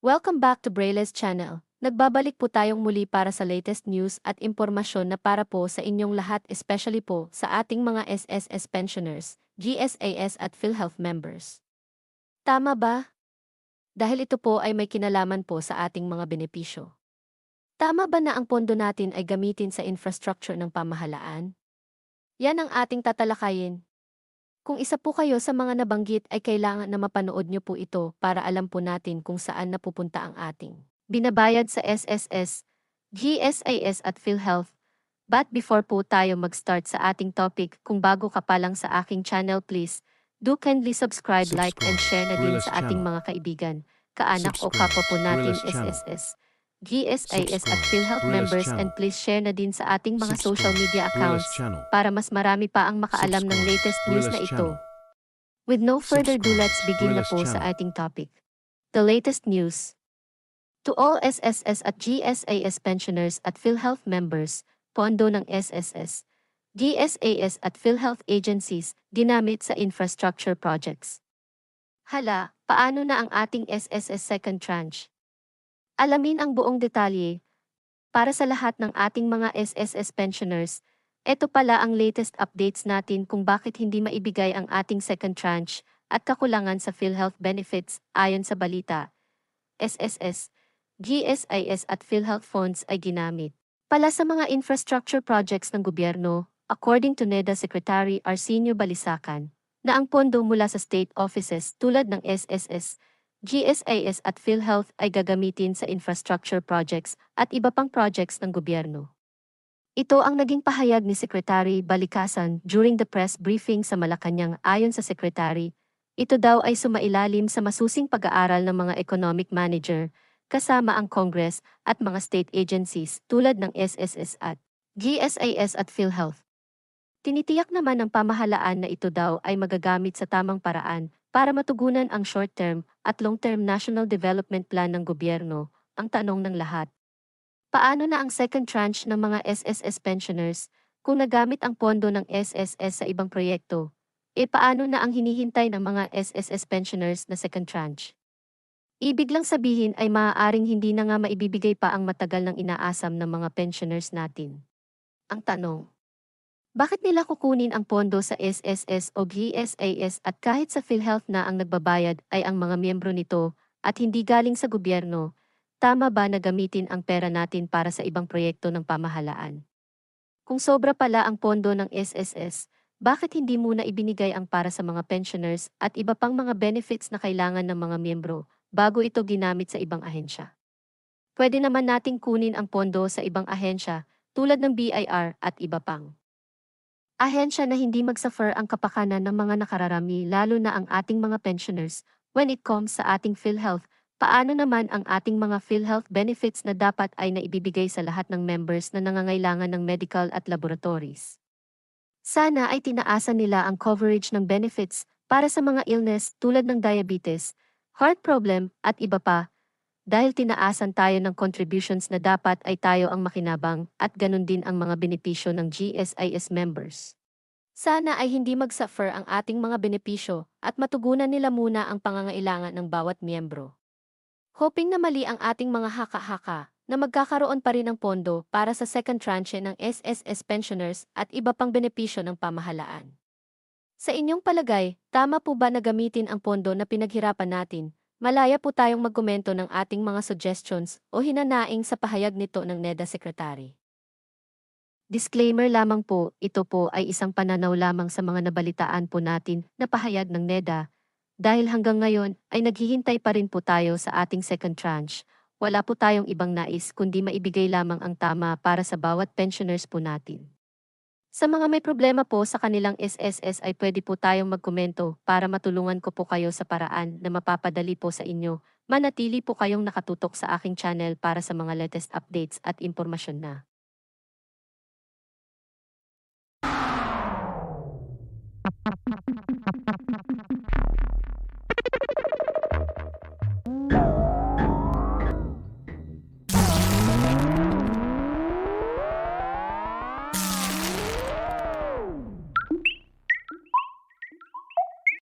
Welcome back to Braille's channel. Nagbabalik po tayong muli para sa latest news at impormasyon na para po sa inyong lahat, especially po sa ating mga SSS pensioners, GSAS at PhilHealth members. Tama ba? Dahil ito po ay may kinalaman po sa ating mga benepisyo. Tama ba na ang pondo natin ay gamitin sa infrastructure ng pamahalaan? Yan ang ating tatalakayin. Kung isa po kayo sa mga nabanggit ay kailangan na mapanood nyo po ito para alam po natin kung saan napupunta ang ating binabayad sa SSS, GSAS at PhilHealth. But before po tayo mag-start sa ating topic, kung bago ka pa lang sa aking channel, please do kindly subscribe, like and share na din sa ating mga kaibigan, kaanak o kapwa po natin SSS, GSAS at PhilHealth members, and please share na din sa ating mga social media accounts para mas marami pa ang makaalam ng latest news na ito. With no further ado, let's begin na po sa ating topic. The latest news. To all SSS at GSAS pensioners at PhilHealth members, pondo ng SSS, GSAS at PhilHealth agencies ginamit sa infrastructure projects. Hala, paano na ang ating SSS second tranche? Alamin ang buong detalye. Para sa lahat ng ating mga SSS pensioners, ito pala ang latest updates natin kung bakit hindi maibigay ang ating second tranche at kakulangan sa PhilHealth benefits ayon sa balita. SSS, GSIS at PhilHealth funds ay ginamit pala sa mga infrastructure projects ng gobyerno, according to NEDA Secretary Arsenio Balisacan, na ang pondo mula sa state offices tulad ng SSS, GSIS at PhilHealth ay gagamitin sa infrastructure projects at iba pang projects ng gobyerno. Ito ang naging pahayag ni Secretary Balikasan during the press briefing sa Malacanang. Ayon sa Secretary, ito daw ay sumailalim sa masusing pag-aaral ng mga economic manager, kasama ang Congress at mga state agencies tulad ng SSS at GSIS at PhilHealth. Tinitiyak naman ng pamahalaan na ito daw ay magagamit sa tamang paraan para matugunan ang short-term at long-term national development plan ng gobyerno. Ang tanong ng lahat, paano na ang second tranche ng mga SSS pensioners kung nagamit ang pondo ng SSS sa ibang proyekto? Paano na ang hinihintay ng mga SSS pensioners na second tranche? Ibig lang sabihin ay maaaring hindi na nga maibibigay pa ang matagal ng inaasam ng mga pensioners natin. Ang tanong, bakit nila kukunin ang pondo sa SSS o GSAS at kahit sa PhilHealth na ang nagbabayad ay ang mga miyembro nito at hindi galing sa gobyerno? Tama ba na gamitin ang pera natin para sa ibang proyekto ng pamahalaan? Kung sobra pala ang pondo ng SSS, bakit hindi muna ibinigay ang para sa mga pensioners at iba pang mga benefits na kailangan ng mga miyembro bago ito ginamit sa ibang ahensya? Pwede naman nating kunin ang pondo sa ibang ahensya tulad ng BIR at iba pang ahensya na hindi mag-suffer ang kapakanan ng mga nakararami, lalo na ang ating mga pensioners. When it comes sa ating PhilHealth, paano naman ang ating mga PhilHealth benefits na dapat ay naibibigay sa lahat ng members na nangangailangan ng medical at laboratories? Sana ay tinaasan nila ang coverage ng benefits para sa mga illness tulad ng diabetes, heart problem at iba pa, dahil tinaasan tayo ng contributions na dapat ay tayo ang makinabang at ganun din ang mga benepisyo ng GSIS members. Sana ay hindi mag-suffer ang ating mga benepisyo at matugunan nila muna ang pangangailangan ng bawat miyembro. Hoping na mali ang ating mga haka-haka na magkakaroon pa rin ng pondo para sa second tranche ng SSS pensioners at iba pang benepisyo ng pamahalaan. Sa inyong palagay, tama po ba na gamitin ang pondo na pinaghirapan natin? Malaya po tayong magkomento ng ating mga suggestions o hinanaing sa pahayag nito ng NEDA Secretary. Disclaimer lamang po, ito po ay isang pananaw lamang sa mga nabalitaan po natin na pahayag ng NEDA. Dahil hanggang ngayon ay naghihintay pa rin po tayo sa ating second tranche, wala po tayong ibang nais kundi maibigay lamang ang tama para sa bawat pensioners po natin. Sa mga may problema po sa kanilang SSS ay pwede po tayong magkomento para matulungan ko po kayo sa paraan na mapapadali po sa inyo. Manatili po kayong nakatutok sa aking channel para sa mga latest updates at impormasyon na.